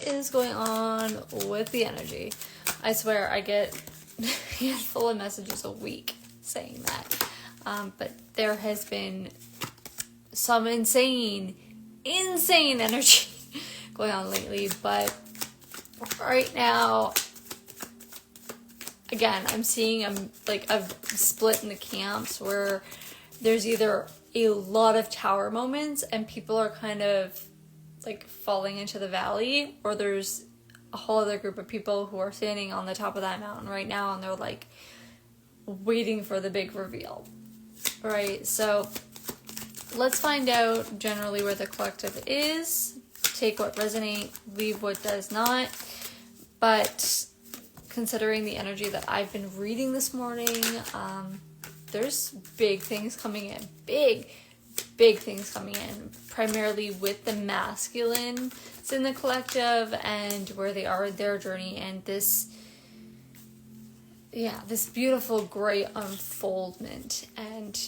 is going on with the energy? I swear I get a handful of messages a week saying that. But there has been some insane energy going on lately. But right now, again, I'm seeing I've split in the camps where there's either a lot of tower moments and people are kind of like falling into the valley, or there's a whole other group of people who are standing on the top of that mountain right now and they're like waiting for the big reveal. Right, so let's find out generally where the collective is. Take what resonates, leave what does not. But considering the energy that I've been reading this morning, there's big things coming in. Big things coming in, primarily with the masculine in the collective and where they are in their journey, and this beautiful great unfoldment. And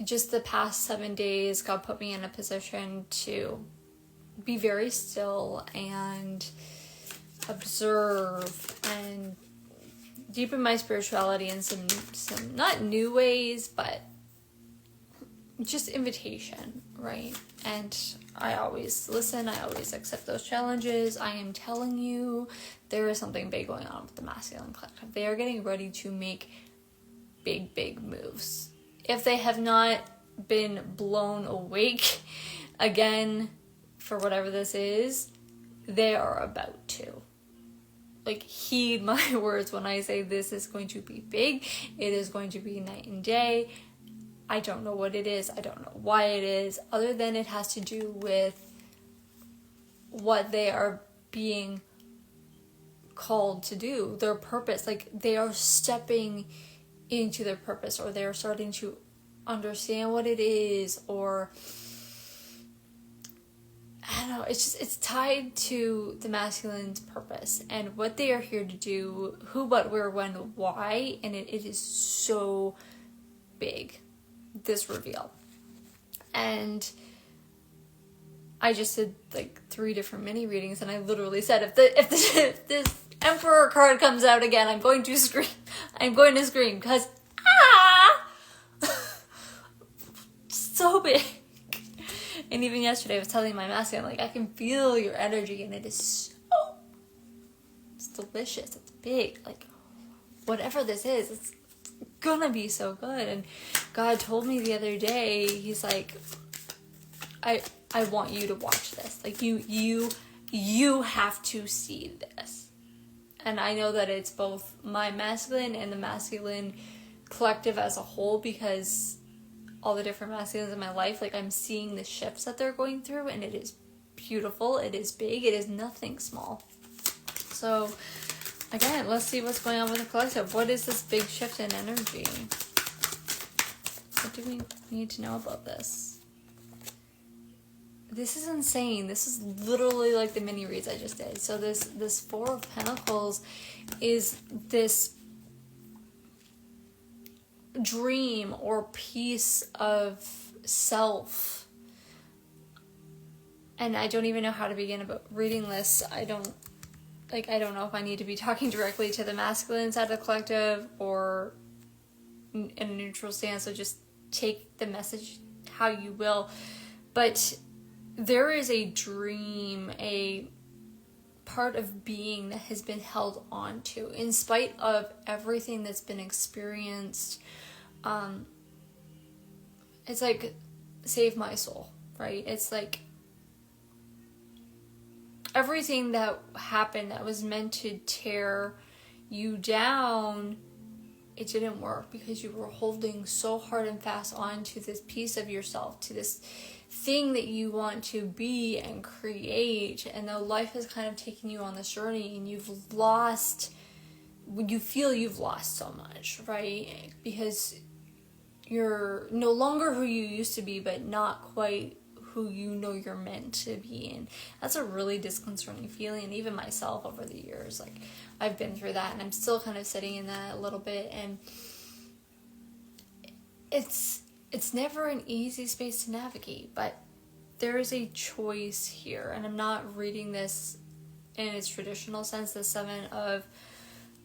just the past 7 days, God put me in a position to be very still and observe and deepen my spirituality in some not new ways, but just invitation, right? And I always listen, I always accept those challenges. I am telling you, there is something big going on with the masculine collective. They are getting ready to make big moves. If they have not been blown awake again for whatever this is, they are about to. Like, heed my words when I say this is going to be big. It is going to be night and day. I don't know what it is. I don't know why it is, other than it has to do with what they are being called to do, their purpose. Like, they are stepping into their purpose, or they are starting to understand what it is, or I don't know, it's tied to the masculine's purpose and what they are here to do, who, what, where, when, why, and it is so big, this reveal. And I just did like 3 different mini readings, and I literally said, if this Emperor card comes out again, I'm going to scream. I'm going to scream, because so big. And even yesterday I was telling my masculine, like, I can feel your energy, and it's delicious, it's big, like, whatever this is, it's gonna be so good. And God told me the other day, he's like, I want you to watch this, like, you have to see this. And I know that it's both my masculine and the masculine collective as a whole, because all the different masculines in my life, like, I'm seeing the shifts that they're going through, and it is beautiful, it is big, it is nothing small. So again, let's see what's going on with the collective. What is this big shift in energy? What do we need to know about this? This is insane. This is literally like the mini reads I just did. So this 4 of Pentacles is this dream or piece of self. And I don't even know how to begin about reading this. I don't know if I need to be talking directly to the masculine side of the collective or in a neutral stance, so just take the message how you will. But there is a dream, a part of being that has been held on to in spite of everything that's been experienced. It's like, save my soul, right? It's like everything that happened that was meant to tear you down, it didn't work because you were holding so hard and fast on to this piece of yourself, to this thing that you want to be and create. And though life has kind of taken you on this journey, and you feel you've lost so much, right? Because you're no longer who you used to be, but not quite who you know you're meant to be. And that's a really disconcerting feeling. And even myself over the years, like, I've been through that, and I'm still kind of sitting in that a little bit. And it's never an easy space to navigate, but there is a choice here, and I'm not reading this in its traditional sense, the Seven of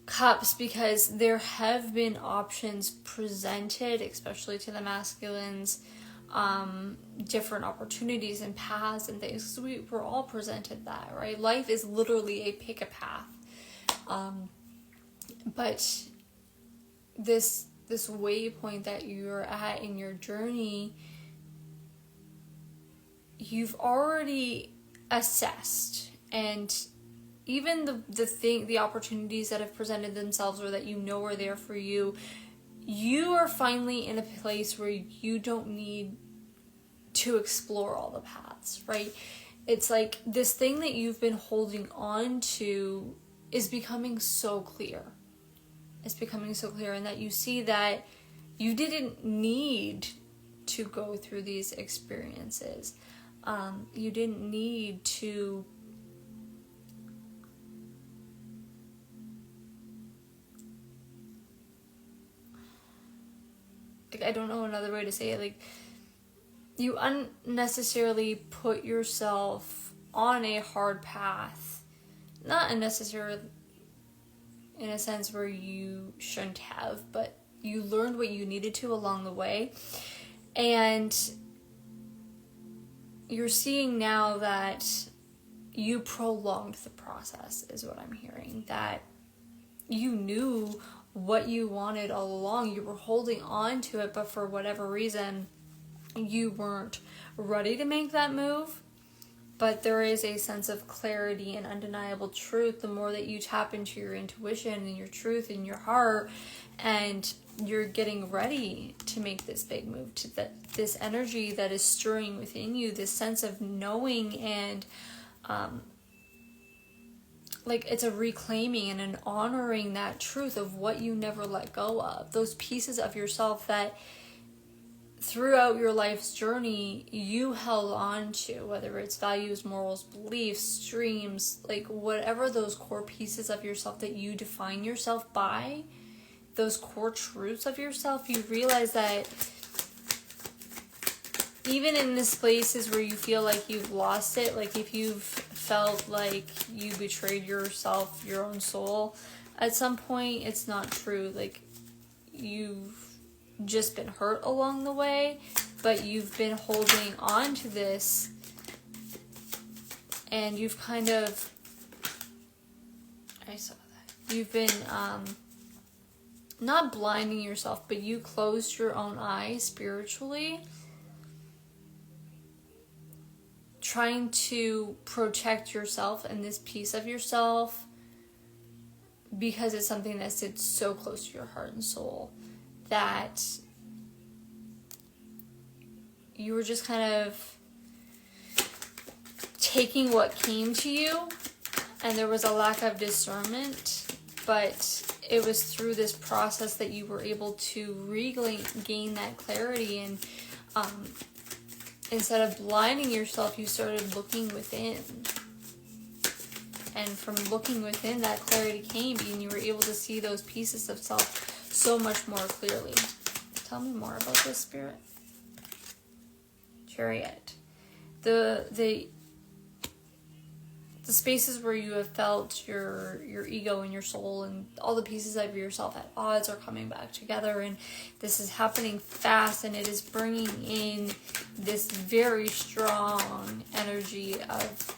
Cups, because there have been options presented, especially to the masculines, different opportunities and paths and things. We're all presented that, right? Life is literally a pick a path. But this waypoint that you're at in your journey, you've already assessed, and even the opportunities that have presented themselves or that you know are there for you, you are finally in a place where you don't need to explore all the paths, right? It's like this thing that you've been holding on to is becoming so clear. It's becoming so clear, and that you see that you didn't need to go through these experiences. You didn't need to I don't know another way to say it. Like, you unnecessarily put yourself on a hard path. Not unnecessarily in a sense where you shouldn't have, but you learned what you needed to along the way. And you're seeing now that you prolonged the process, is what I'm hearing. That you knew what you wanted all along. You were holding on to it, but for whatever reason, you weren't ready to make that move. But there is a sense of clarity and undeniable truth the more that you tap into your intuition and your truth in your heart, and you're getting ready to make this big move, to this energy that is stirring within you, this sense of knowing, and like it's a reclaiming and an honoring that truth of what you never let go of, those pieces of yourself that throughout your life's journey you held on to, whether it's values, morals, beliefs, dreams, like whatever those core pieces of yourself that you define yourself by, those core truths of yourself. You realize that even in these places where you feel like you've lost it, like if you've felt like you betrayed yourself, your own soul, at some point it's not true. Like, you've just been hurt along the way, but you've been holding on to this, and you've kind of, I saw that, you've been not blinding yourself, but you closed your own eyes spiritually, trying to protect yourself and this piece of yourself, because it's something that sits so close to your heart and soul, that you were just kind of taking what came to you, and there was a lack of discernment, but it was through this process that you were able to regain that clarity, and instead of blinding yourself, you started looking within. And from looking within, that clarity came, and you were able to see those pieces of self so much more clearly. Tell me more about this, Spirit. Chariot. The spaces where you have felt your ego and your soul and all the pieces of yourself at odds are coming back together, and this is happening fast, and it is bringing in this very strong energy of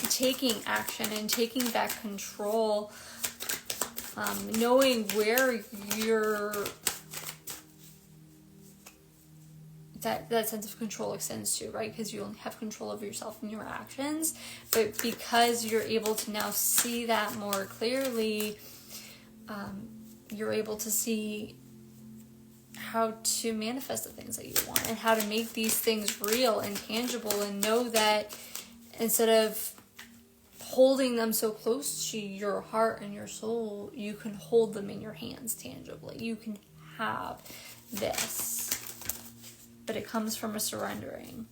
taking action and taking back control, knowing where that sense of control extends to, right? Because you only have control over yourself and your actions, but because you're able to now see that more clearly, you're able to see how to manifest the things that you want and how to make these things real and tangible, and know that instead of holding them so close to your heart and your soul, you can hold them in your hands tangibly. You can have this. But it comes from a surrendering.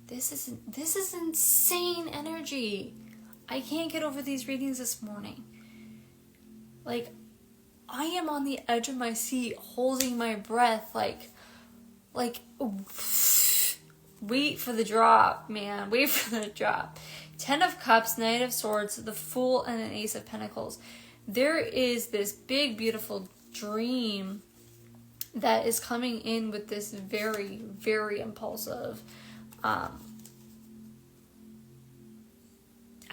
This is insane energy. I can't get over these readings this morning. Like, I am on the edge of my seat, holding my breath, like, wait for the drop, man. Wait for the drop. 10 of Cups, Knight of Swords, the Fool, and an Ace of Pentacles. There is this big, beautiful dream that is coming in with this very, very impulsive,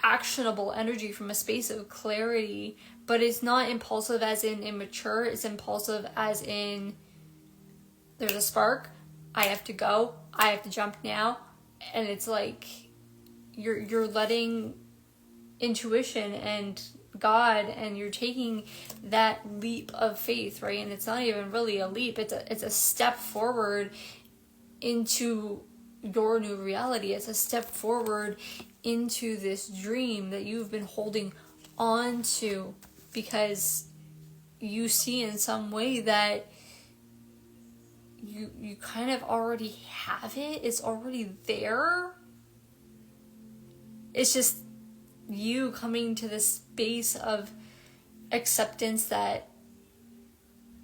actionable energy from a space of clarity, but it's not impulsive as in immature. It's impulsive as in there's a spark, I have to go, I have to jump now, and it's like you're letting intuition and God, and you're taking that leap of faith, right? And it's not even really a leap, it's a step forward into your new reality. It's a step forward into this dream that you've been holding on to because you see in some way that you kind of already have it. It's already there. It's just you coming to this space of acceptance that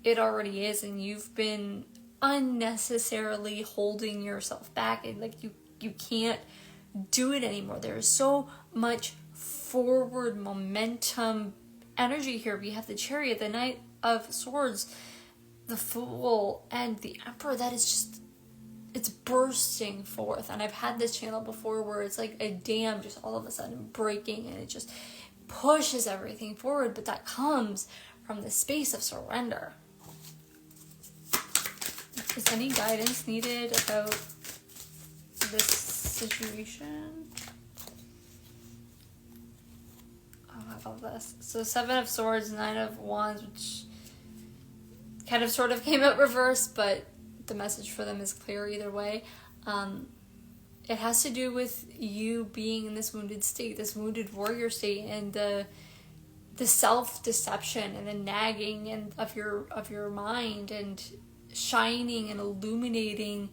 it already is, and you've been unnecessarily holding yourself back, and like you can't do it anymore. There's so much forward momentum energy here. We have the Chariot, the Knight of Swords, the Fool, and the Emperor. That is just, it's bursting forth. And I've had this channel before where it's like a dam just all of a sudden breaking, and it just pushes everything forward, but that comes from the space of surrender. Is any guidance needed about this situation? Oh, I love this. So 7 of Swords, 9 of Wands, which kind of sort of came out reversed, but the message for them is clear either way. It has to do with you being in this wounded state, this wounded warrior state, and the self-deception and the nagging and of your mind, and shining and illuminating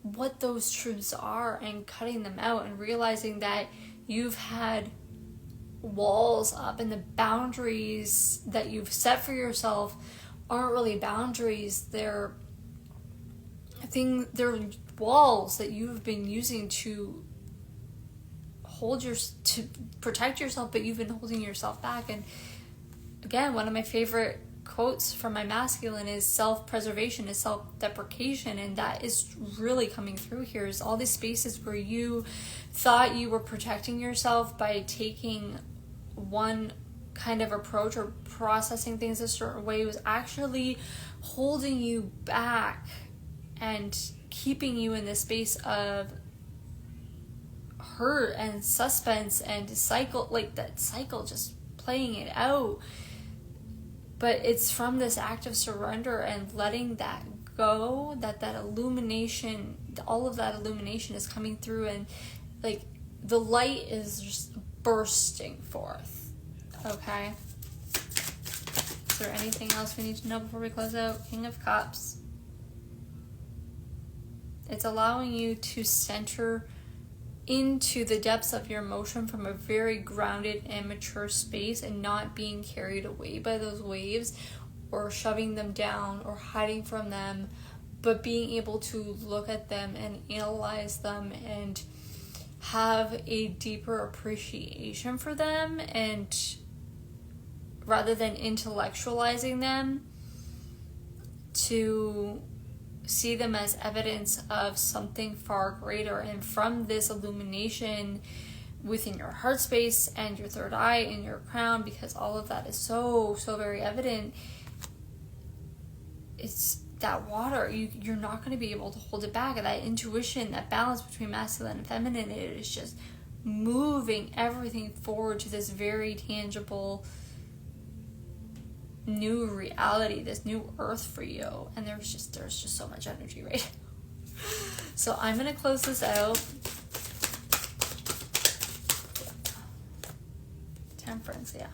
what those truths are and cutting them out, and realizing that you've had walls up, and the boundaries that you've set for yourself aren't really boundaries. They're walls that you've been using to to protect yourself, but you've been holding yourself back. And again, one of my favorite quotes from my masculine is self-preservation is self-deprecation, and that is really coming through here. Is all these spaces where you thought you were protecting yourself by taking one kind of approach or processing things a certain way was actually holding you back and keeping you in this space of hurt and suspense and cycle, like that cycle just playing it out. But it's from this act of surrender and letting that go that illumination, all of that illumination is coming through, and like the light is just bursting forth. Okay, is there anything else we need to know before we close out? King of Cups. It's allowing you to center into the depths of your emotion from a very grounded and mature space, and not being carried away by those waves or shoving them down or hiding from them, but being able to look at them and analyze them and have a deeper appreciation for them, and rather than intellectualizing them, to see them as evidence of something far greater. And from this illumination within your heart space and your third eye and your crown, because all of that is so very evident, it's that water, you're not going to be able to hold it back. And that intuition, that balance between masculine and feminine, it is just moving everything forward to this very tangible new reality, this new earth for you. And there's just so much energy right now. So I'm gonna close this out. Temperance, yeah.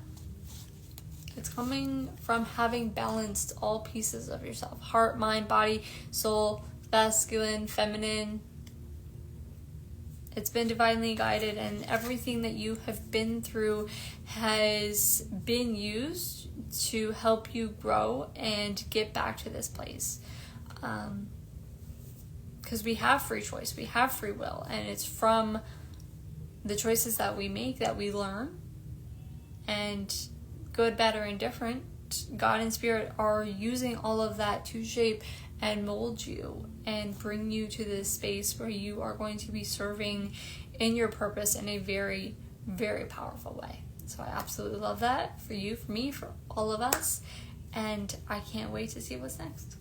It's coming from having balanced all pieces of yourself: heart, mind, body, soul, masculine, feminine. It's been divinely guided, and everything that you have been through has been used to help you grow and get back to this place. because we have free choice, we have free will, and it's from the choices that we make that we learn. And good, bad, or indifferent, God and Spirit are using all of that to shape and mold you and bring you to this space where you are going to be serving in your purpose in a very, very powerful way. So I absolutely love that for you, for me, for all of us. And I can't wait to see what's next.